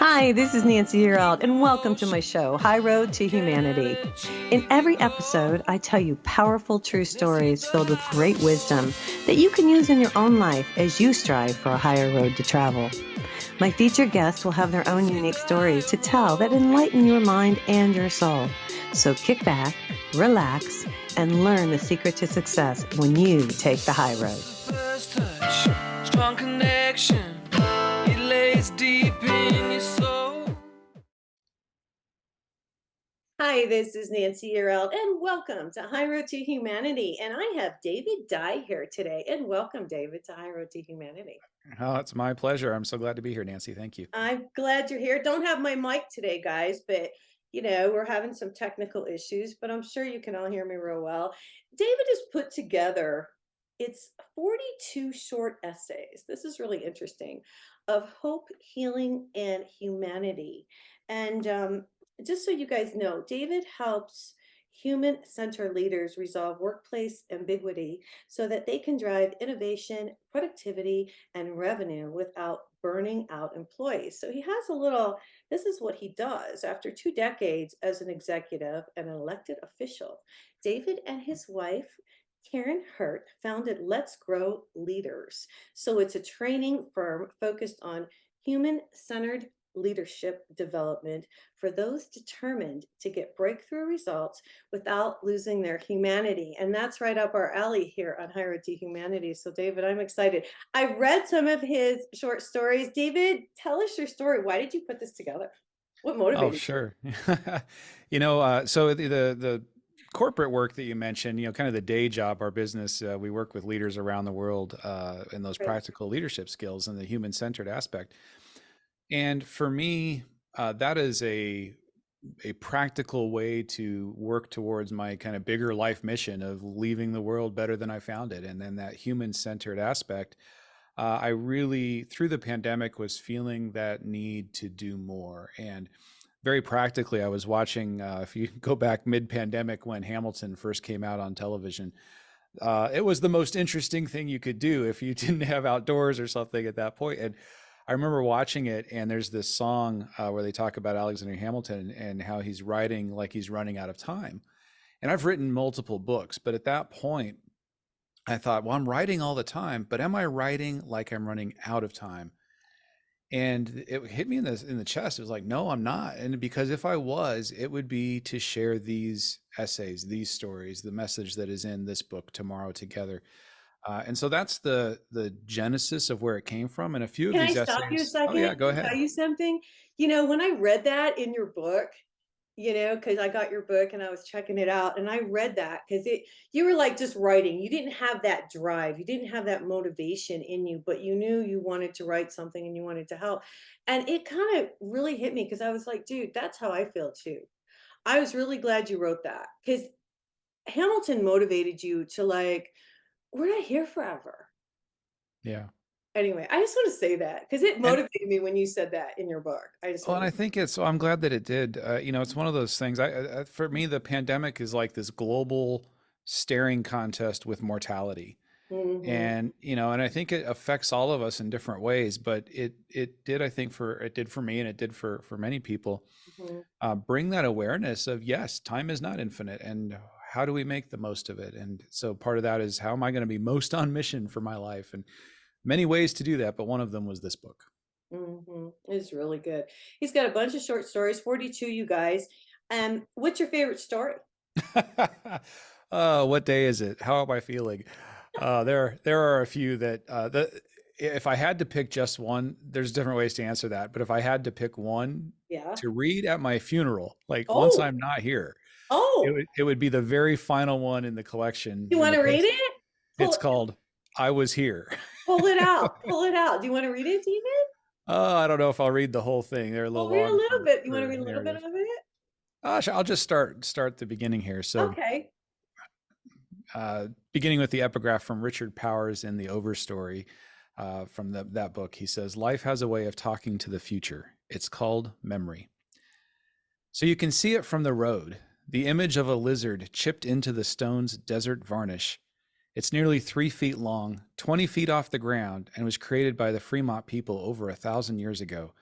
Hi, this is Nancy Yearout, and welcome to my show, High Road to Humanity. In every episode, I tell you powerful true stories filled with great wisdom that you can use in your own life as you strive for a higher road to travel. My featured guests will have their own unique stories to tell that enlighten your mind and your soul. So kick back, relax, and learn the secret to success when you take the high road. First touch, strong connection, it lays deep in your soul. Hi, this is Nancy Yearout, and welcome to High Road to Humanity. And I have David Dye here today. And welcome, David, to High Road to Humanity. Oh, it's my pleasure. I'm so glad to be here, Nancy. Thank you. I'm glad you're here. Don't have my mic today, guys, but we're having some technical issues, but I'm sure you can all hear me real well. David has put together, it's 42 short essays. This is really interesting, of hope, healing, and humanity. And just so you guys know, David helps human-centered leaders resolve workplace ambiguity so that they can drive innovation, productivity, and revenue without burning out employees. So he has a little, this is what he does. After 2 decades as an executive and an elected official, David and his wife, Karen Hurt, founded Let's Grow Leaders. So it's a training firm focused on human-centered leadership development for those determined to get breakthrough results without losing their humanity. And that's right up our alley here on High Road to Humanity. So, David, I'm excited. I read some of his short stories. David, tell us your story. Why did you put this together? What motivated Oh, you? sure. So the corporate work that you mentioned, kind of the day job, our business, we work with leaders around the world in those Right. practical leadership skills and the human-centered aspect. And for me, that is a practical way to work towards my kind of bigger life mission of leaving the world better than I found it. And then that human-centered aspect, I really, through the pandemic, was feeling that need to do more. And very practically, I was watching, if you go back mid-pandemic when Hamilton first came out on television, it was the most interesting thing you could do if you didn't have outdoors or something at that point. And I remember watching it, and there's this song where they talk about Alexander Hamilton and how he's writing like he's running out of time. And I've written multiple books, but at that point, I thought, well, I'm writing all the time, but am I writing like I'm running out of time? And it hit me in the chest. It was like, no, I'm not. And because if I was, it would be to share these essays, these stories, the message that is in this book, Tomorrow Together. And so that's the genesis of where it came from. And a few of Can I these stop you a essays. Oh second yeah, go and tell ahead. you something? When I read that in your book, because I got your book and I was checking it out, and I read that because you were like just writing. You didn't have that drive, you didn't have that motivation in you, but you knew you wanted to write something and you wanted to help. And it kind of really hit me because I was like, dude, that's how I feel too. I was really glad you wrote that because Hamilton motivated you to like, we're not here forever. Yeah. Anyway, I just want to say that because it And motivated me when you said that in your book. I just well, and wanted I to. think it's, so I'm glad that it did. It's one of those things. For me, the pandemic is like this global staring contest with mortality. Mhm, And I think it affects all of us in different ways, but it did, I think, it did for me, and it did for many people, mhm. bring that awareness of, yes, time is not infinite, and how do we make the most of it? And so part of that is, how am I going to be most on mission for my life? And many ways to do that, but one of them was this book. It's really good. He's got a bunch of short stories, 42, you guys. What's your favorite story? What day is it? How am I feeling? There are a few that if I had to pick just one, there's different ways to answer that. But if I had to pick one Yeah. to read at my funeral, like once Oh, I'm not here, oh, it would be the very final one in the collection you in want the to read post. it? It's Pull, called "I Was Here." pull it out. Pull it out. Do you want to read it, David? I don't know if I'll read the whole thing. They're a little We'll read a long little bit. You want to for read a little bit narrative. of it? I'll just start the beginning here. So Okay. beginning with the epigraph from Richard Powers in the Overstory from that book, he says, "Life has a way of talking to the future. It's called memory. So you can see it from the road, the image of a lizard chipped into the stone's desert varnish. It's nearly 3 feet long, 20 feet off the ground, and was created by the Fremont people over 1,000 years ago.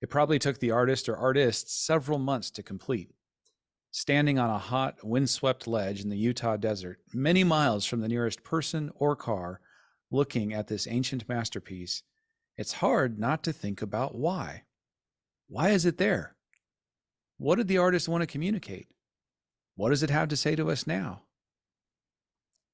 It probably took the artist or artists several months to complete. Standing on a hot, windswept ledge in the Utah desert, many miles from the nearest person or car, looking at this ancient masterpiece, it's hard not to think about why. Why is it there? What did the artist want to communicate? What does it have to say to us now?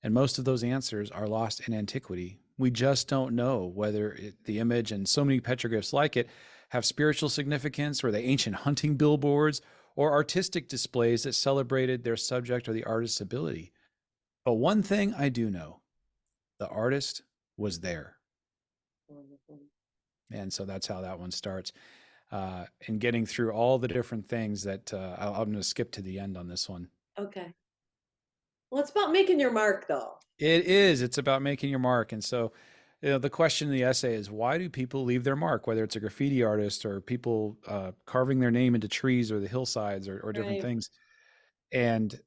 And most of those answers are lost in antiquity. We just don't know whether the image and so many petroglyphs like it have spiritual significance, or the ancient hunting billboards, or artistic displays that celebrated their subject or the artist's ability. But one thing I do know, the artist was there. Mhm. And so that's how that one starts. And getting through all the different things that I'm going to skip to the end on this one. Okay. Well, it's about making your mark, though. It is. It's about making your mark. And so, the question in the essay is, why do people leave their mark, whether it's a graffiti artist or people carving their name into trees or the hillsides, or different Right. things? And,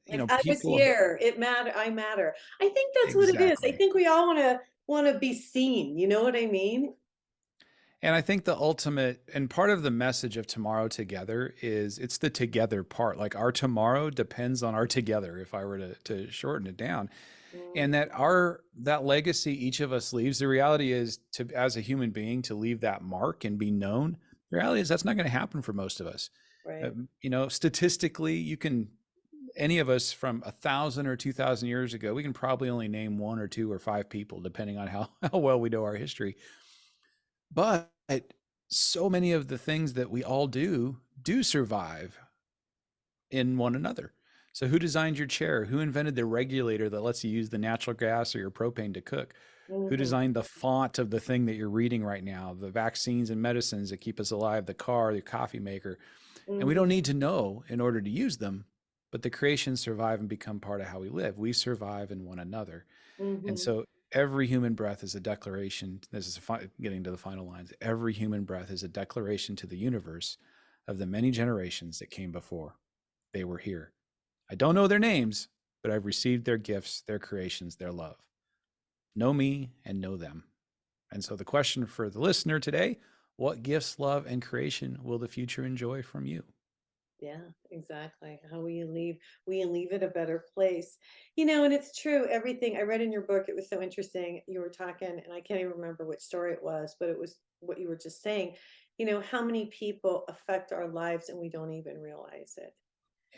Like, I was people here. It matter. I matter. I think that's what it is. I exactly. think we all wanna be seen. You know what I mean? And I think the ultimate and part of the message of Tomorrow Together is it's the together part. Like our tomorrow depends on our together, if I were to shorten it down. And Mhm. that legacy each of us leaves, the reality is, to as a human being, to leave that mark and be known, the reality is that's not going to happen for most of us. Right. Statistically, you can, any of us from 1,000 or 2,000 years ago, we can probably only name one or two or five people depending on how well we know our history. But so many of the things that we all do survive in one another. So who designed your chair? Who invented the regulator that lets you use the natural gas or your propane to cook? Who Mhm. designed the font of the thing that you're reading right now? The vaccines and medicines that keep us alive, the car, the coffee maker. And we don't Mhm. need to know in order to use them, but the creations survive and become part of how we live. We survive in one another. And Mhm. so every human breath is a declaration. This is getting to the final lines. Every human breath is a declaration to the universe of the many generations that came before. They were here. I don't know their names, but I've received their gifts, their creations, their love. Know me and know them. And so the question for the listener today, what gifts, love, and creation will the future enjoy from you? Yeah, exactly. How will you leave? Will you leave it a better place? And it's true. Everything I read in your book, it was so interesting. You were talking, and I can't even remember what story it was, but it was what you were just saying. How many people affect our lives and we don't even realize it.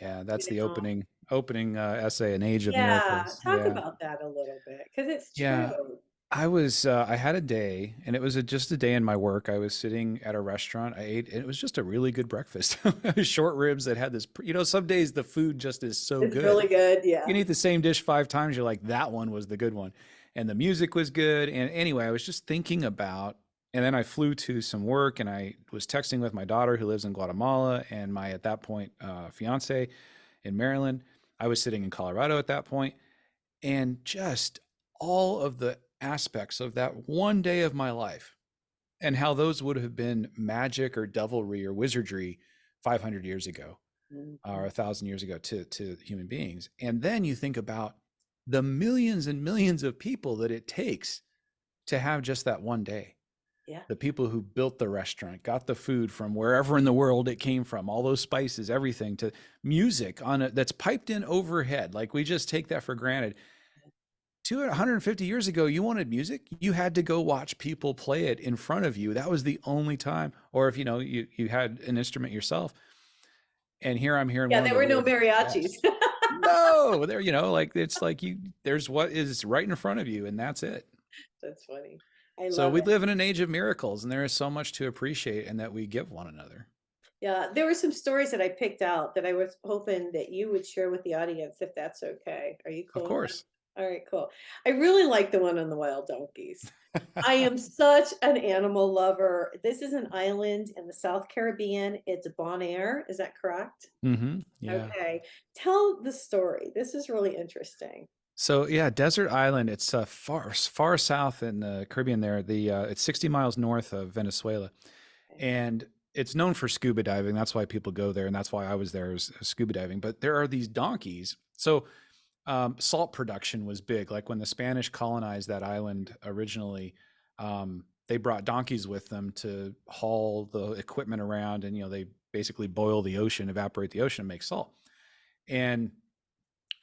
Yeah, You that's the know? opening essay, An Age of Yeah, Miracles. talk Yeah. about that a little bit because it's Yeah. true. I had a day, and it was just a day in my work. I was sitting at a restaurant. I ate, and it was just a really good breakfast. Short ribs that had this, some days the food just is so It's good. really good. You Yeah. can eat the same dish 5 times. You're like, that one was the good one. And the music was good. And anyway, I was just thinking about, and then I flew to some work, and I was texting with my daughter who lives in Guatemala and my, at that point, fiance in Maryland. I was sitting in Colorado at that point, and just all of the aspects of that one day of my life and how those would have been magic or devilry or wizardry 500 years ago, or Mhm. 1,000 years ago to human beings. And then you think about the millions and millions of people that it takes to have just that one day. Yeah. The people who built the restaurant, got the food from wherever in the world it came from, all those spices, everything, to music on it that's piped in overhead. Like we just take that for granted. 150 years ago, you wanted music, you had to go watch people play it in front of you. That was the only time. Or if you had an instrument yourself. And here I'm hearing Yeah, one of there the were no world's mariachis. best. No, there, like it's like there's what is right in front of you, and that's it. That's funny. I So love we it. live in an age of miracles, and there is so much to appreciate and that we give one another. Yeah, there were some stories that I picked out that I was hoping that you would share with the audience, if that's okay. Are you Of cool with that? course. All right, cool. I really like the one on the wild donkeys. I am such an animal lover. This is an island in the South Caribbean. It's Bonaire. Is that correct? Yeah. Okay. Tell the story. This is really interesting. So yeah, Desert Island. It's far south in the Caribbean. There, it's 60 miles north of Venezuela, Okay. and it's known for scuba diving. That's why people go there, and that's why I was there, was scuba diving. But there are these donkeys. So salt production was big. Like when the Spanish colonized that island originally, they brought donkeys with them to haul the equipment around, and they basically boil the ocean, evaporate the ocean, and make salt. And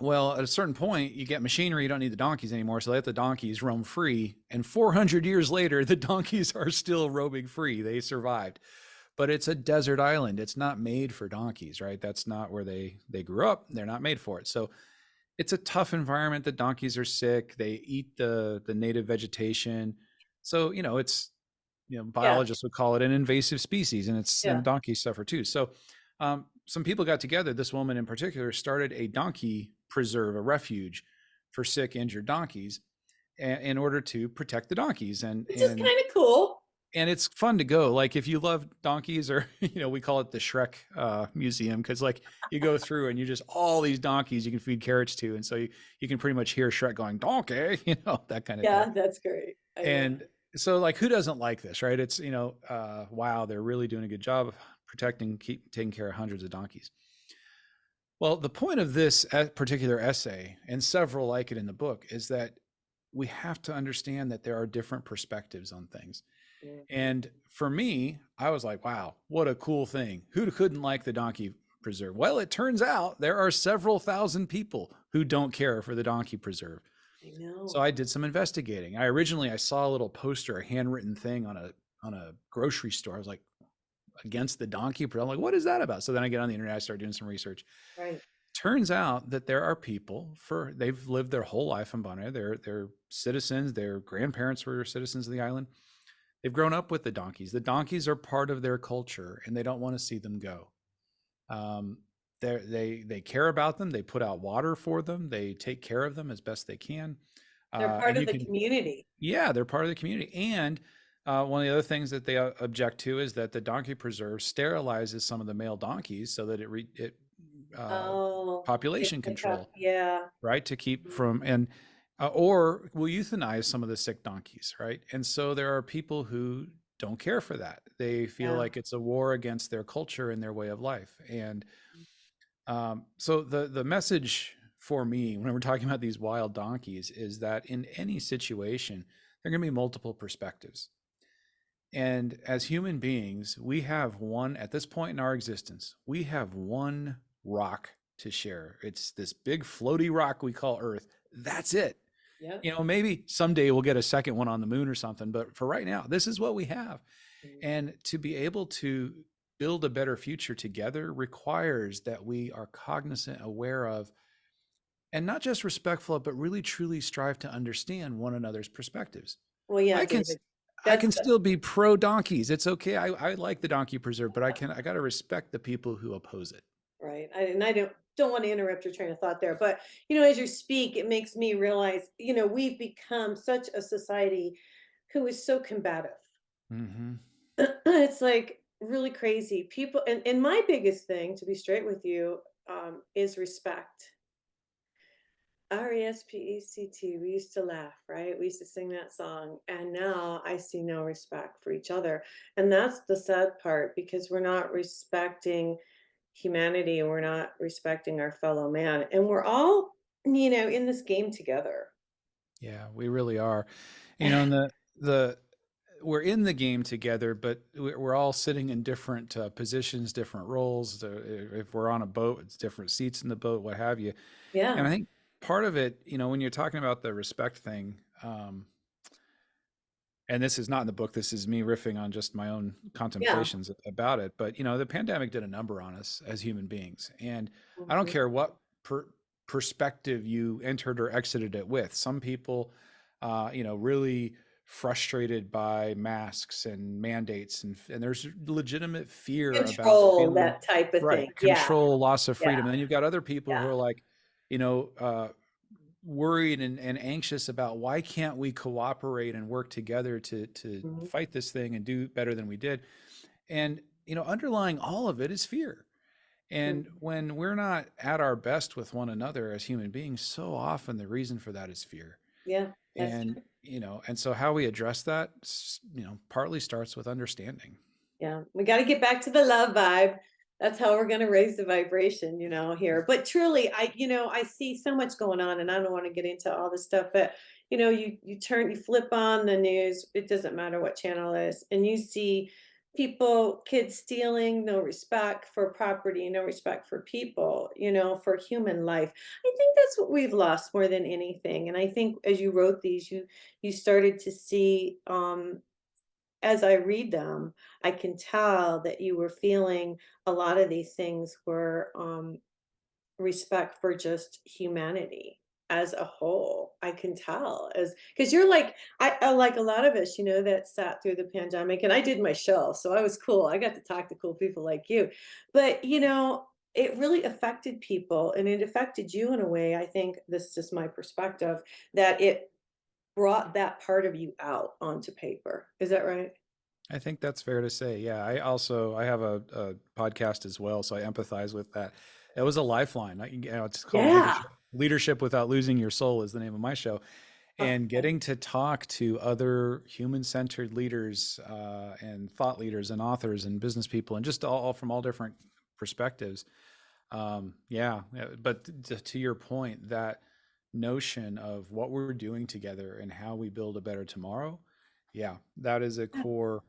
well, at a certain point, you get machinery, you don't need the donkeys anymore, so they let the donkeys roam free. And 400 years later, the donkeys are still roaming free. They survived. But it's a desert island. It's not made for donkeys, right? That's not where they grew up. They're not made for it. So it's a tough environment. The donkeys are sick. They eat the native vegetation. So, it's Yeah. biologists would call it an invasive species, and Yeah. donkeys suffer too. So some people got together. This woman in particular started a donkey preserve, a refuge for sick, injured donkeys, in order to protect the donkeys. and Which is and kind of cool. and it's fun to go. Like, if you love donkeys, or we call it the Shrek museum, because like you go through and you just all these donkeys you can feed carrots to, and so you can pretty much hear Shrek going donkey, that kind of thing. Yeah, that's great. I love And so, like, who doesn't like this, right? It's wow, they're really doing a good job of protecting, taking care of hundreds of donkeys. Well, the point of this particular essay, and several like it in the book, is that we have to understand that there are different perspectives on things. it. Mhm. And for me, I was like, wow, what a cool thing. Who couldn't like the donkey preserve? Well, it turns out there are several thousand people who don't care for the donkey preserve. I So know. I did some investigating. I saw a little poster, a handwritten thing on a grocery store. I was like, against the donkey preserve. I'm like, what is that about? So then I get on the internet, I start doing some research. Right. Turns out that there are people, they've lived their whole life in Bonaire. They're citizens. Their grandparents were citizens of the island. They've grown up with the donkeys. The donkeys are part of their culture, and they don't want to see them go. Um, they care about them. They put out water for them. They take care of them as best they can. They're part And of you the can, community. yeah, they're part of the community. And one of the other things that they object to is that the donkey preserve sterilizes some of the male donkeys so that it Oh, they population pick up. control, Yeah. right? To keep Mhm. from, and or will euthanize some of the sick donkeys, right? And so there are people who don't care for that. They feel Yeah. like it's a war against their culture and their way of life. And so the message for me when we're talking about these wild donkeys is that in any situation, there are going to be multiple perspectives. And as human beings, we have one, at this point in our existence, we have one rock to share. It's this big floaty rock we call Earth. That's it. Yeah. Maybe someday we'll get a second one on the moon or something, but for right now, this is what we have. Mhm. And to be able to build a better future together requires that we are cognizant, aware of, and not just respectful of, but really truly strive to understand one another's perspectives. Well, yeah, I can David. I That's can the still be pro donkeys. It's okay. I like the donkey preserve, but I got to respect the people who oppose it. right. And I don't want to interrupt your train of thought there, but as you speak, it makes me realize, we've become such a society who is so combative. Hmm. It's like really crazy. People, and my biggest thing, to be straight with you, is respect. RESPECT. We used to laugh, right? We used to sing that song. And now I see no respect for each other. And that's the sad part because we're not respecting humanity and we're not respecting our fellow man. And we're all, in this game together. Yeah, we really are. And the we're in the game together, but we're all sitting in different positions, different roles. If we're on a boat, it's different seats in the boat, what have you. And I Yeah. think part of it, when you're talking about the respect thing, and this is not in the book, this is me riffing on just my own Yeah. contemplations about it. But the pandemic did a number on us as human beings, and I don't Mhm. care what perspective you entered or exited it with. Some people, really frustrated by masks and mandates, and there's legitimate fear about Control, feeling that type of right, thing. Yeah. control, loss of Yeah. freedom. And then you've got other people who Yeah. are like, you know worried and anxious about, why can't we cooperate and work together to Mhm. fight this thing and do better than we did. And underlying all of it is fear. And Mhm. when we're not at our best with one another as human beings, so often the reason for that is fear. Yeah. That's And true. and so how we address that, partly starts with understanding. Yeah, we got to get back to the love vibe. That's how we're going to raise the vibration, here. But truly, I see so much going on, and I don't want to get into all this stuff. But you flip on the news, it doesn't matter what channel it is, and you see people, kids stealing, no respect for property, no respect for people, for human life. I think that's what we've lost more than anything. And I think as you wrote these, you started to see, as I read them, I can tell that you were feeling a lot of these things were, respect for just humanity as a whole. I can tell, as because you're like, I like a lot of us, that sat through the pandemic, and I did my show, so I was cool. I got to talk to cool people like you. But it really affected people, and it affected you in a way. I think this is just my perspective, that it brought that part of you out onto paper. Is that right? I think that's fair to say. Yeah, I have a podcast as well, so I empathize with that. It was a lifeline. It's called Yeah. Leadership Without Losing Your Soul is the name of my show, and Okay. getting to talk to other human-centered leaders and thought leaders and authors and business people, and just all from all different perspectives. Yeah, but to your point, that notion of what we're doing together and how we build a better tomorrow, yeah, that is a core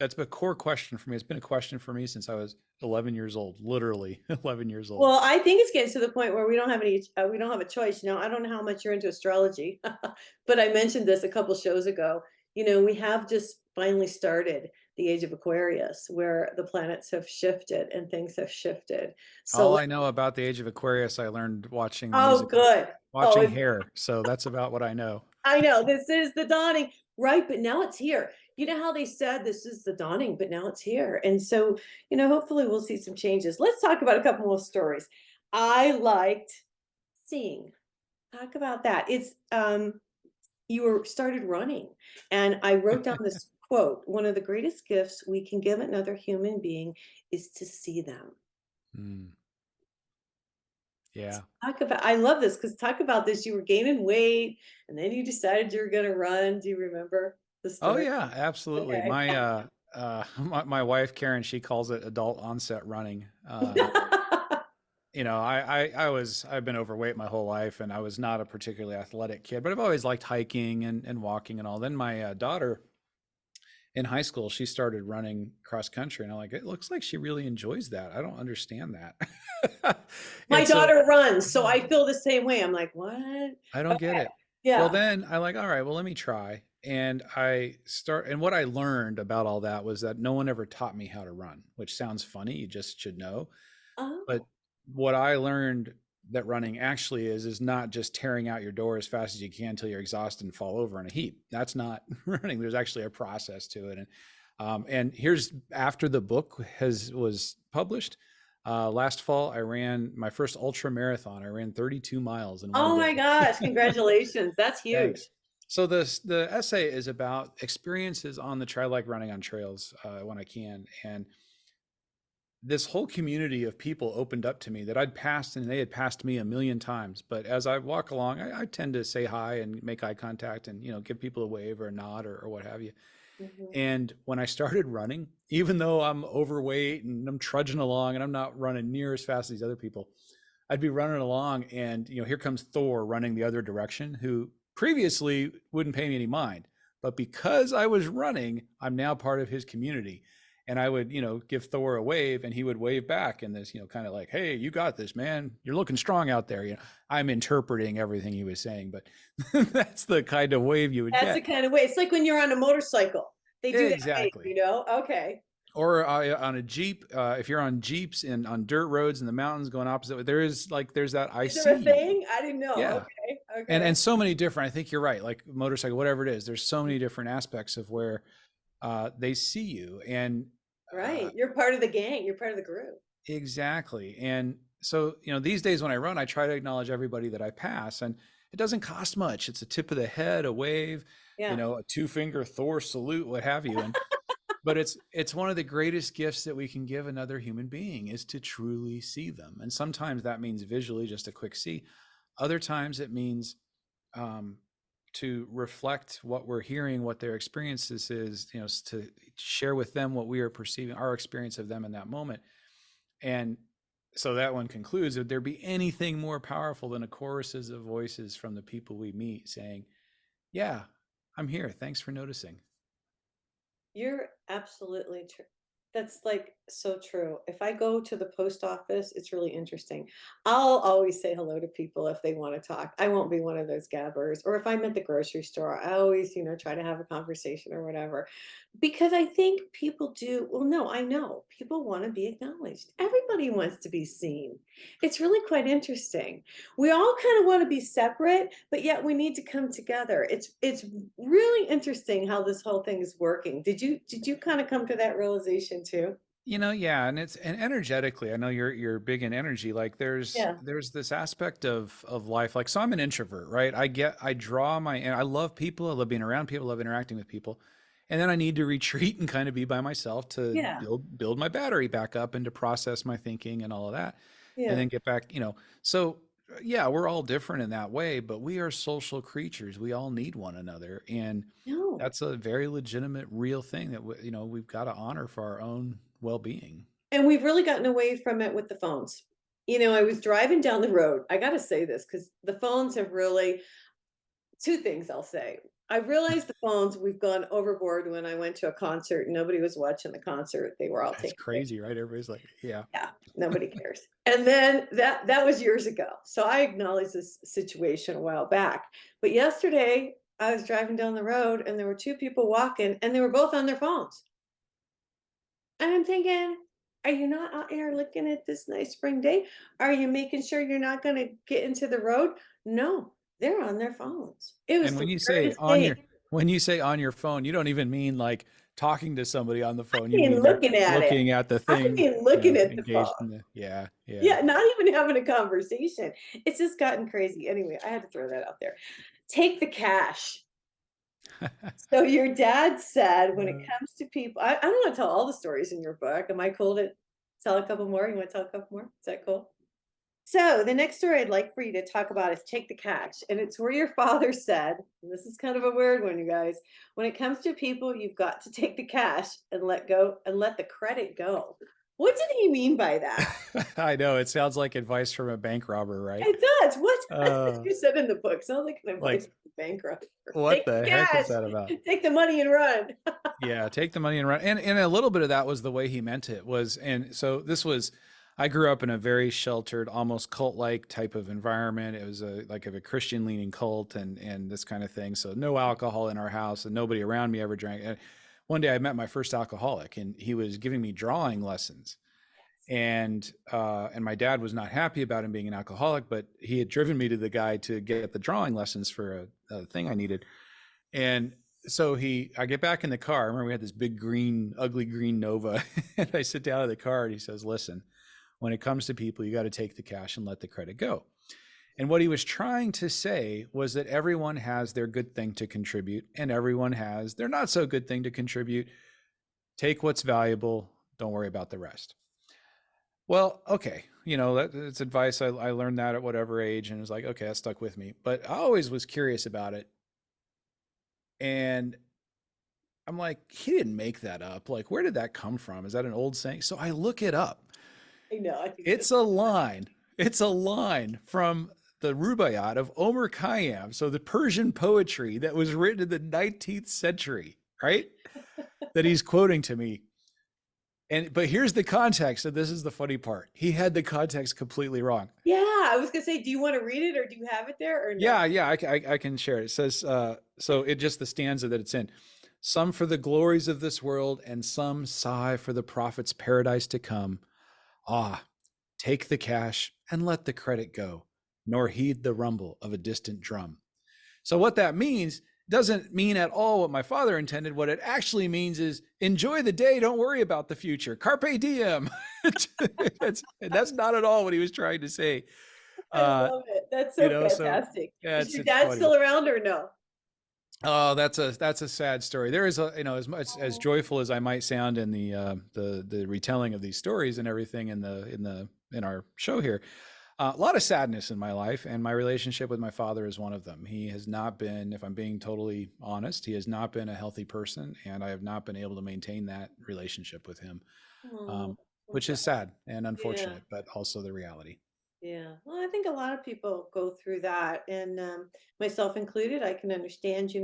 that's a core question for me. It's been a question for me since I was 11 years old, literally 11 years old. Well, I think it's getting to the point where we don't have a choice. I don't know how much you're into astrology, but I mentioned this a couple shows ago. We have just finally started the age of Aquarius, where the planets have shifted and things have shifted. So, All I know about the age of Aquarius, I learned watching the oh, musical, good. Oh, watching Hair. So that's about what I know. I know this is the dawning, right? But now it's here. You know how they said this is the dawning, but now it's here. And so, hopefully we'll see some changes. Let's talk about a couple more stories. I liked seeing. Talk about that. It's you were started running, and I wrote down this quote: "One of the greatest gifts we can give another human being is to see them." Mm, yeah. Talk about I love this, because talk about this. You were gaining weight, and then you decided you were going to run. Do you remember the Oh story? yeah, absolutely. Okay. My wife Karen, she calls it adult onset running. I've been overweight my whole life, and I was not a particularly athletic kid, but I've always liked hiking and walking and all. Then my daughter in high school, she started running cross country, and I'm like, it looks like she really enjoys that. I don't understand that. My And so daughter runs, so I feel the same way. I'm like, what? I don't get Okay. it. Well, Yeah. then I like, all right, well, let me try. And and what I learned about all that was that no one ever taught me how to run, which sounds funny. You just should know. But Oh. what I learned that running actually is not just tearing out your door as fast as you can until you're exhausted and fall over in a heap. That's not running. There's actually a process to it. And here's after the book was published. Last fall, I ran my first ultra marathon. I ran 32 miles in one Oh my day. gosh, congratulations. That's huge. Thanks. So the essay is about experiences on the trail, like running on trails when I can, and this whole community of people opened up to me that I'd passed and they had passed me a million times. But as I walk along, I tend to say hi and make eye contact and give people a wave or a nod or what have you. Mhm. And when I started running, even though I'm overweight and I'm trudging along and I'm not running near as fast as these other people, I'd be running along and here comes Thor running the other direction, who previously wouldn't pay me any mind. But because I was running, I'm now part of his community. And I would, give Thor a wave and he would wave back in this, kind of like, hey, you got this, man. You're looking strong out there. I'm interpreting everything he was saying, but that's the kind of wave you would That's the get. kind of way. It's like when you're on a motorcycle. They do that wave, Exactly. Okay. Or on a Jeep, if you're on Jeeps and on dirt roads in the mountains going opposite, there's that I Is there a see you. thing? I didn't know. Yeah. Okay. And Okay. so many different, I think you're right, like motorcycle, whatever it is, there's so many different aspects of where they see you. And uh, Right. You're part of the gang. You're part of the group. exactly. And so, these days when I run, I try to acknowledge everybody that I pass, and it doesn't cost much. It's a tip of the head, a wave, Yeah. a two-finger Thor salute, what have you. But it's one of the greatest gifts that we can give another human being is to truly see them. And sometimes that means visually, just a quick see. Other times it means um, to reflect what we're hearing, what their experiences is, to share with them what we are perceiving, our experience of them in that moment. And so that one concludes, would there be anything more powerful than a choruses of voices from the people we meet saying, Yeah, I'm here. Thanks for noticing. You're absolutely true. That's like so true. If I go to the post office, it's really interesting. I'll always say hello to people if they want to talk. I won't be one of those gabbers. Or if I'm at the grocery store, I always, try to have a conversation or whatever. Because I think people do, well, no, I know people want to be acknowledged. Everybody wants to be seen. It's really quite interesting. We all kind of want to be separate, but yet we need to come together. It's really interesting how this whole thing is working. Did you kind of come to that realization too? Yeah, and it's and energetically, I know you're big in energy. Like Yeah. there's this aspect of life. Like so I'm an introvert, right? I draw my and I love people, I love being around people, I love interacting with people. And then I need to retreat and kind of be by myself to Yeah. build my battery back up and to process my thinking and all of that. And Yeah. then get back. So yeah, we're all different in that way, but we are social creatures. We all need one another. And No. that's a very legitimate, real thing that we've got to honor for our own well-being. And we've really gotten away from it with the phones. I was driving down the road. I got to say this because the phones have really, two things I'll say. I realized the phones, we've gone overboard when I went to a concert. Nobody was watching the concert. They were all It's taking pictures. crazy, right? Everybody's like, yeah. Yeah, nobody cares. And then that was years ago. So I acknowledged this situation a while back. But yesterday I was driving down the road and there were two people walking and they were both on their phones. And I'm thinking, are you not out here looking at this nice spring day? Are you making sure you're not going to get into the road? No, they're on their phones. It was And the weirdest thing. when you say on your phone, you don't even mean like talking to somebody on the I phone. You mean, mean they're looking at it. looking at the I thing, mean, looking at the phone. engaged in the yeah, yeah. Yeah, not even having a conversation. It's just gotten crazy. Anyway, I had to throw that out there. Take the cash. So your dad said when it Uh, comes to people, I don't want to tell all the stories in your book. Am I cool to tell a couple more? You want to tell a couple more? Is that cool? So the next story I'd like for you to talk about is take the cash. And it's where your father said, and this is kind of a weird one, you guys. When it comes to people, you've got to take the cash and let go and let the credit go. What did he mean by that? I know it sounds like advice from a bank robber, right? It does. What Uh, you said in the book sounds like an advice like from a bankruptcy. what Take the the heck is cash, that about? take the money and run. Yeah, take the money and run. And a little bit of that was the way he meant it was, and so this was, I grew up in a very sheltered, almost cult-like type of environment. It was like of a Christian leaning cult and this kind of thing. So no alcohol in our house and nobody around me ever drank. And one day I met my first alcoholic and he was giving me drawing lessons. And my dad was not happy about him being an alcoholic, but he had driven me to the guy to get the drawing lessons for a thing I needed. And so I get back in the car. I remember we had this big green, ugly green Nova. And I sit down in the car and he says, listen, when it comes to people, you got to take the cash and let the credit go. And what he was trying to say was that everyone has their good thing to contribute and everyone has their not so good thing to contribute. Take what's valuable. Don't worry about the rest. Well, okay. That's advice. I learned that at whatever age and it was like, okay, that stuck with me. But I always was curious about it. And I'm like, he didn't make that up. Like, where did that come from? Is that an old saying? So I look it up. I know. I think It's a line. It's a line from the Rubaiyat of Omar Khayyam. So the Persian poetry that was written in the 19th century, right? That he's quoting to me. But here's the context, and this is the funny part. He had the context completely wrong. yeah, I was gonna say, do you want to read it or do you have it there or no? Yeah, I can share it. It says, so it just the stanza that it's in. Some for the glories of this world, and some sigh for the prophet's paradise to come. Ah, take the cash and let the credit go, nor heed the rumble of a distant drum. So what that means doesn't mean at all what my father intended. What it actually means is enjoy the day, don't worry about the future. Carpe diem. That's not at all what he was trying to say. I Uh, love it. That's so so fantastic. yeah, Is it's your it's dad funny. still around or no? Oh, that's a sad story. There is as much as Oh, joyful as I might sound in the retelling of these stories and everything in our show here. A lot of sadness in my life, and my relationship with my father is one of them. He has not been, if I'm being totally honest, he has not been a healthy person, and I have not been able to maintain that relationship with him, oh, um, poor which guy. is sad and Yeah, unfortunate, but also the reality. Yeah. Well, I think a lot of people go through that, and myself included. I can understand,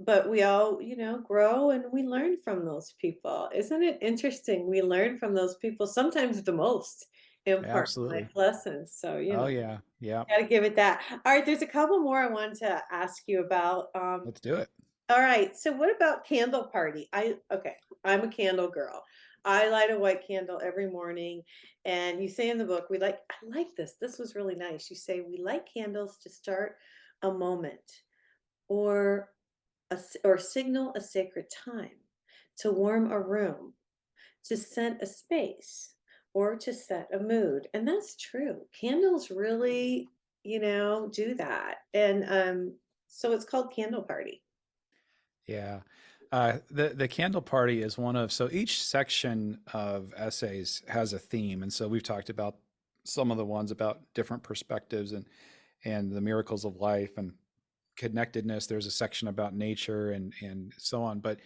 but we all, grow and we learn from those people. Isn't it interesting? We learn from those people sometimes the most important life Absolutely. lessons. So, Oh yeah. Yeah. gotta give it that. All right, there's a couple more I wanted to ask you about. Let's do it. All right. So what about candle party? Okay, I'm a candle girl. I light a white candle every morning. And you say in the book, I like this. This was really nice. You say we light candles to start a moment or or signal a sacred time, to warm a room, to scent a space, or to set a mood. And that's true. Candles really, do that. And so it's called candle party. Yeah. The candle party is one of, so each section of essays has a theme. And so we've talked about some of the ones about different perspectives and the miracles of life and connectedness. There's a section about nature and so on. But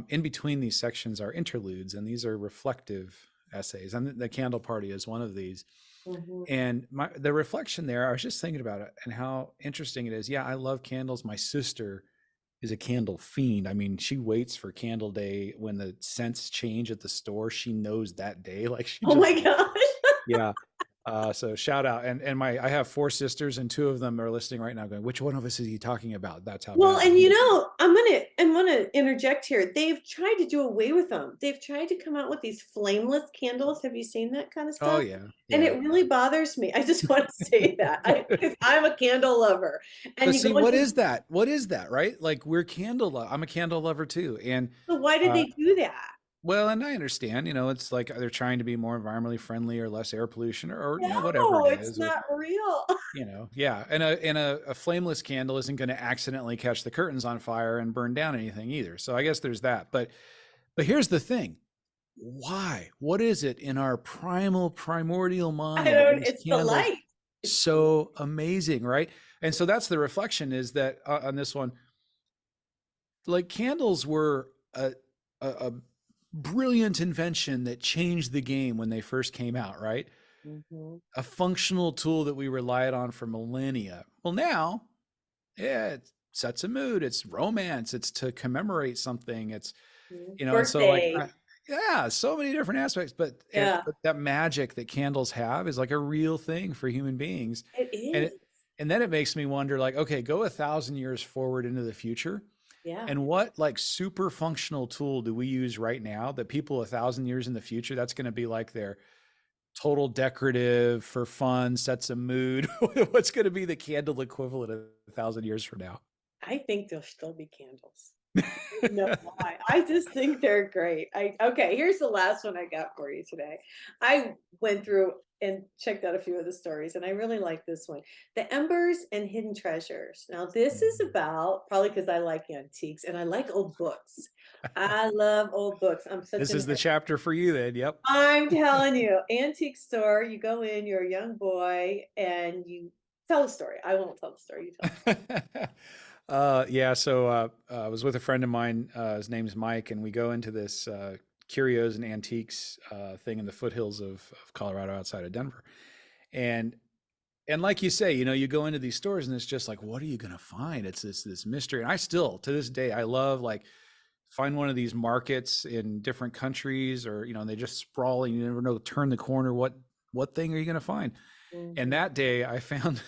in between these sections are interludes, and these are reflective essays. And the candle party is one of these. Mhm. And the reflection there, I was just thinking about it and how interesting it is. Yeah, I love candles. My sister is a candle fiend. I mean, she waits for candle day when the scents change at the store. She knows that day. Like she Oh just, my gosh. yeah. So shout out. And I have four sisters and two of them are listening right now going, which one of us is he talking about? That's how Well, bad the and candle. I'm gonna interject here. They've tried to do away with them. They've tried to come out with these flameless candles. Have you seen that kind of Oh stuff? yeah. And Yeah. it really bothers me. I just want to say that. Because I'm a candle lover. And But you see, go what into is that? What is that, right? Like we're I'm a candle lover too. And so why did uh they do that? well, and I understand, it's like they're trying to be more environmentally friendly or less air pollution or whatever No, it it's is, or not real. yeah. And a flameless candle isn't going to accidentally catch the curtains on fire and burn down anything either. So I guess there's that. But here's the thing. Why? What is it in our primordial I mind that don't makes it's the candles light. It's the so amazing, right? And so that's the reflection is that on this one, like candles were a brilliant invention that changed the game when they first came out, right? Mhm. A functional tool that we relied on for millennia. Well, now, yeah, it sets a mood. It's romance. It's to commemorate something. It's, and so like, Birthday. yeah, so many different aspects. Yeah, But that magic that candles have is like a real thing for human beings, it and is. and then it makes me wonder, like, okay, go 1,000 years forward into the future, Yeah. and what like super functional tool do we use right now that people 1,000 years in the future that's going to be like their total decorative for fun, sets a mood? What's going to be the candle equivalent of 1,000 years from now? I think there'll still be candles. No, why. I just think they're great. Okay, here's the last one I got for you today. I went through and checked out a few of the stories, and I really like this one. The Embers and Hidden Treasures. Now, this is about probably because I like antiques and I like old books. I love old books. I'm such This a is the nerd. chapter for you then. Yep. I'm telling you, antique store, you go in, you're a young boy, and you tell a story. I won't tell the story, you tell. Yeah, so I was with a friend of mine. His name's Mike, and we go into this curios and antiques thing in the foothills of Colorado outside of Denver. And and like you say, you go into these stores and it's just like, what are you gonna find? It's this mystery. And I still, to this day, I love like find one of these markets in different countries, or they just sprawl and you never know, turn the corner, what thing are you gonna find? And Mhm. that day I found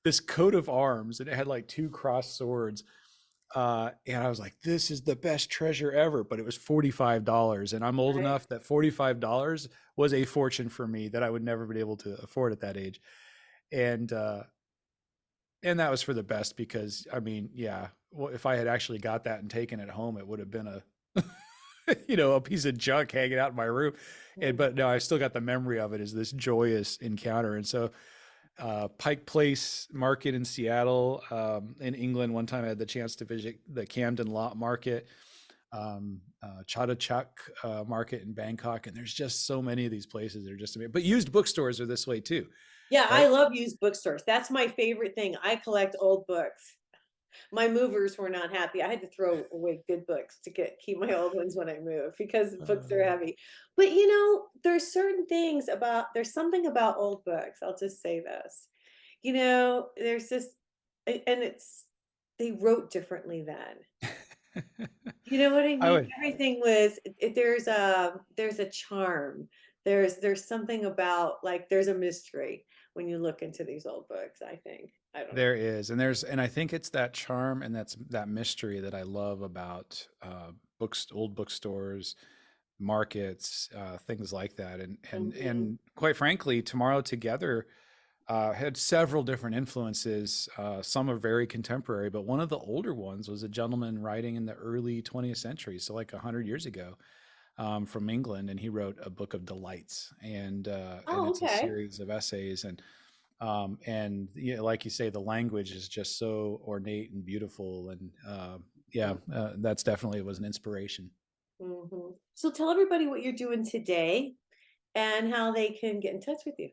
this coat of arms, and it had like two crossed swords. And I was like, this is the best treasure ever. But it was $45. And I'm old Right. enough that $45 was a fortune for me that I would never be able to afford at that age. And and that was for the best, because I mean, yeah, well, if I had actually got that and taken it home, it would have been a a piece of junk hanging out in my room. And Mhm. but no, I still got the memory of it as this joyous encounter. And so Pike Place Market in Seattle, in England. One time I had the chance to visit the Camden Lot Market, Chatuchak Market in Bangkok, and there's just so many of these places that are just amazing. But used bookstores are this way too, Yeah, right? I love used bookstores. That's my favorite thing. I collect old books. My movers were not happy. I had to throw away good books to keep my old ones when I moved because books are Uh, heavy. But there's certain things about there's something about old books. I'll just say this. There's this and it's they wrote differently then. You know what I I mean? would. Everything was there's a charm. There's something about like there's a mystery when you look into these old books, I think. I don't know. There is, and I think it's that charm and that mystery that I love about books, old bookstores, markets, things like that, Mhm. and quite frankly, Tomorrow Together had several different influences. Some are very contemporary, but one of the older ones was a gentleman writing in the early 20th century, so like 100 years ago, from England, and he wrote a book of delights, and Oh, it's a okay. series of essays, and yeah, like you say, the language is just so ornate and beautiful, and yeah, that's definitely was an inspiration. Mhm. So tell everybody what you're doing today and how they can get in touch with you.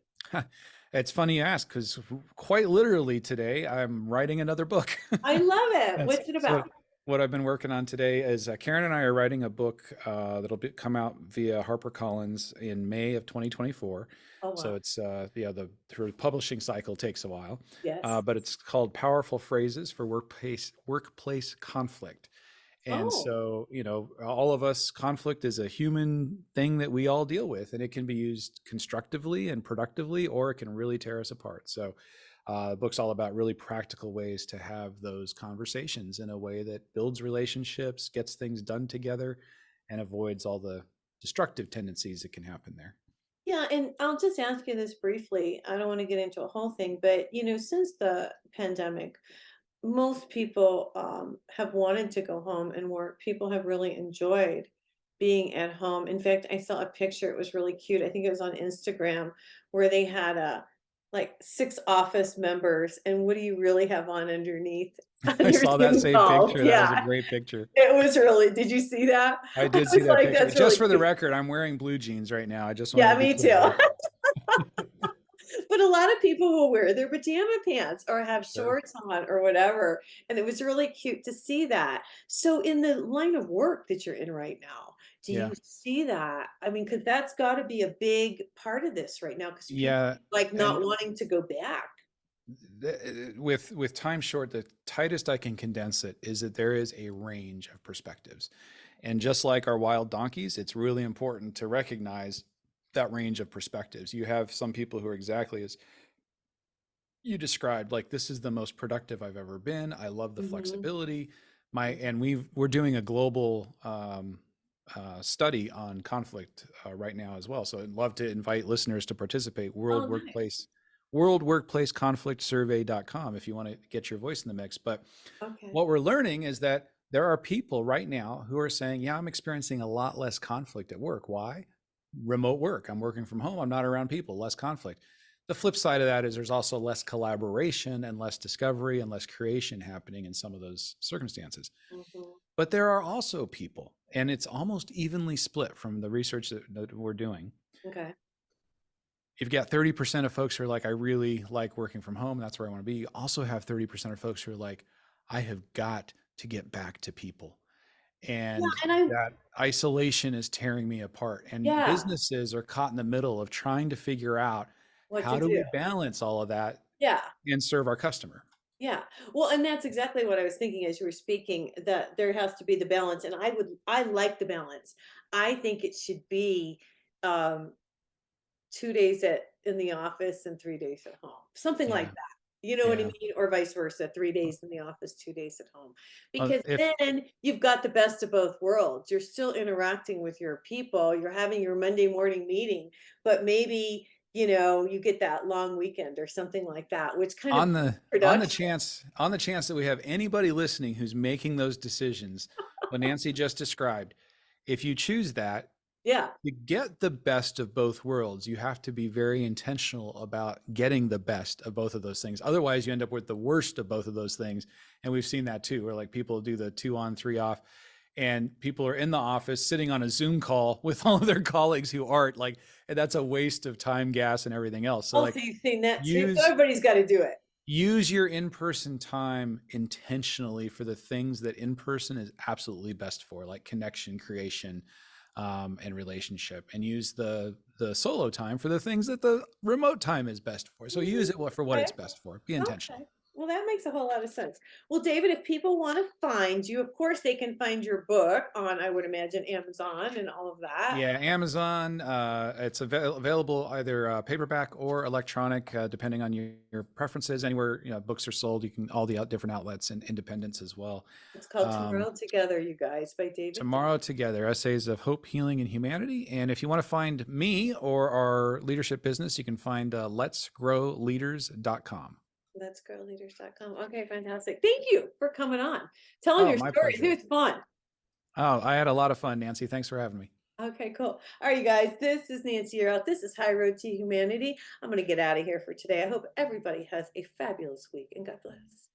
It's funny you ask because quite literally today I'm writing another book. I love it. That's What's it so about? what I've been working on today is Karen and I are writing a book come out via HarperCollins in May of 2024. Oh, So wow. it's yeah, the sort of publishing cycle takes a while, Yes. but it's called Powerful Phrases for Workplace Conflict. And Oh, so, all of us, conflict is a human thing that we all deal with, and it can be used constructively and productively, or it can really tear us apart. So, the book's all about really practical ways to have those conversations in a way that builds relationships, gets things done together, and avoids all the destructive tendencies that can happen there. yeah. And I'll just ask you this briefly. I don't want to get into a whole thing, but since the pandemic, most people have wanted to go home and work. People have really enjoyed being at home. In fact, I saw a picture. It was really cute. I think it was on Instagram where they had like six office members. And what do you really have on underneath on I your saw that Zoom same calls? picture. That was a Yeah, great picture. it was really. Did you see that? I I did see was that like, picture. that's Just really for the cute. record, I'm wearing blue jeans right now. I just wanted Yeah, to be me clear. too. But a lot of people will wear their pajama pants or have Sure. shorts on or whatever, and it was really cute to see that. So in the line of work that you're in right now, do you Yeah. see that? I mean, because 'cause that's gotta be a big part of this right now, because people Yeah. like not And wanting to go back. with time short, the tightest I can condense it is that there is a range of perspectives, and just like our wild donkeys, it's really important to recognize that range of perspectives. You have some people who are exactly as you described, like, this is the most productive I've ever been. I love the Mhm. flexibility. And we're doing a global study on conflict right now as well. So I'd love to invite listeners to participate. Oh, nice. Worldworkplaceconflictsurvey.com if you want to get your voice in the mix. But Okay. what we're learning is that there are people right now who are saying, yeah, I'm experiencing a lot less conflict at work. Why? Remote work. I'm working from home. I'm not around people, less conflict. The flip side of that is there's also less collaboration and less discovery and less creation happening in some of those circumstances. Mhm. But there are also people, and it's almost evenly split from the research that we're doing. Okay. You've got 30% of folks who are like, I really like working from home. That's where I want to be. You also have 30% of folks who are like, I have got to get back to people. Yeah, And and I that isolation is tearing me apart. And yeah, businesses are caught in the middle of trying to figure out what how to do do. we balance all of that Yeah. and serve our customer. Yeah. Well, and that's exactly what I was thinking as you were speaking, that there has to be the balance. And I like the balance. I think it should be um 2 days in the office and 3 days at home. Something like Yeah. that. You know what I Yeah. mean? Or vice versa, 3 days in the office, 2 days at home. Because If then you've got the best of both worlds. You're still interacting with your people, you're having your Monday morning meeting, but maybe you get that long weekend or something like that, which kind of on the production. on the chance that we have anybody listening who's making those decisions, what Nancy just described, if you choose that, Yeah. to get the best of both worlds, you have to be very intentional about getting the best of both of those things. Otherwise, you end up with the worst of both of those things. And we've seen that too, where like people do the 2 on 3 off, and people are in the office sitting on a Zoom call with all of their colleagues who aren't like, and that's a waste of time, gas, and everything else. So Oh, so like you've seen that too? So use everybody's gotta do it. use your in-person time intentionally for the things that in-person is absolutely best for, like connection creation, and relationship, and use the solo time for the things that the remote time is best for. So use Mhm. it for what Okay. it's best for. Be Okay. intentional. Well, that makes a whole lot of sense. Well, David, if people want to find you, of course they can find your book on, I would imagine, Amazon and all of that. Yeah, Amazon. It's available either paperback or electronic, depending on your preferences. Anywhere books are sold, you can all the different outlets and independents as well. It's called Um, Tomorrow Together, you guys, by David. Tomorrow Together: Essays of Hope, Healing, and Humanity. And if you want to find me or our leadership business, you can find letsgrowleaders.com. Letsgrowleaders.com. Okay, fantastic. Thank you for coming on, telling Oh, your my stories. It pleasure. was fun. Oh, I had a lot of fun, Nancy. Thanks for having me. Okay, cool. All right, you guys, this is Nancy. You're out. This is High Road to Humanity. I'm going to get out of here for today. I hope everybody has a fabulous week and God bless.